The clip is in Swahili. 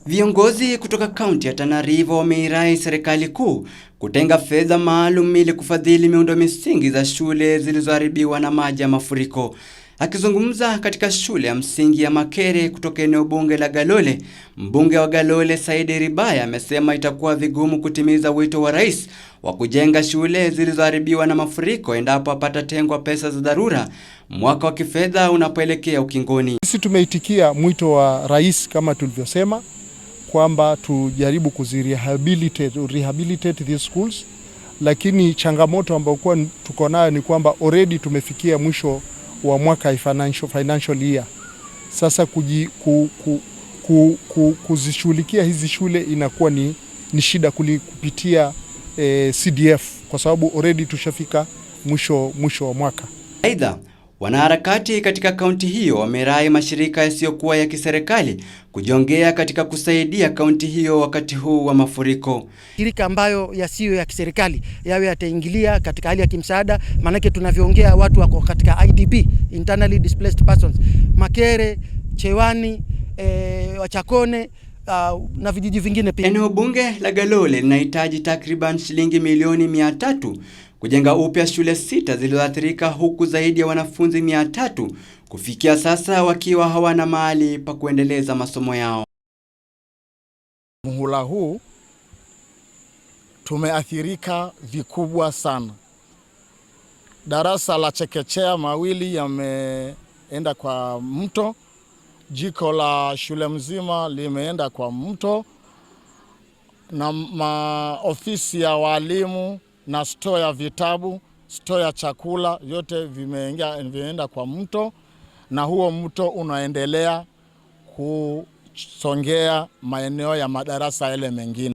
Viongozi kutoka kaunti ya Tana River wameirai serikali kuu kutenga fedha maalum ili kufadhili miundo misingi za shule zilizoharibiwa na maji ya mafuriko. Akizungumza katika shule ya msingi ya Makere kutoka eneo bunge la Galole, mbunge wa Galole Said Ribaya amesema itakuwa vigumu kutimiza wito wa rais wa kujenga shule zilizoharibiwa na mafuriko endapo hapatatengwa pesa za dharura mwaka wa kifedha unapoelekea ukingoni. Sisi tumeitikia mwito wa rais kama tulivyosema kwamba tujaribu rehabilitate these schools, lakini changamoto ambayo tuko nayo ni kwamba already tumefikia mwisho wa mwaka financial year. Sasa kuzishughulikia hizi shule inakuwa ni shida kupitia CDF kwa sababu already tushafika mwisho wa mwaka. Aidha, wanaharakati katika kaunti hiyo wamerai mashirika yasiyokuwa ya kiserikali kujiongea katika kusaidia kaunti hiyo wakati huu wa mafuriko. Shirika ambayo yasiyo ya kiserikali yawe yataingilia katika hali ya kimsaada, manake tunavyoongea watu wako katika IDP, internally displaced persons, Makere, Chewani, Wachakone na vijiji vingine pia. Eneo bunge la Galole linahitaji takriban shilingi milioni 300 kujenga upya shule 6 zilizoathirika, huku zaidi ya wanafunzi 300 kufikia sasa wakiwa hawana mahali pa kuendeleza masomo yao. Muhula huu tumeathirika vikubwa sana. Darasa la chekechea mawili yameenda kwa mto, jiko la shule mzima limeenda kwa mto, na maofisi ya walimu na store ya vitabu, store ya chakula, yote vimeenda kwa mto, na huo mto unaendelea kusongea maeneo ya madarasa yale mengine.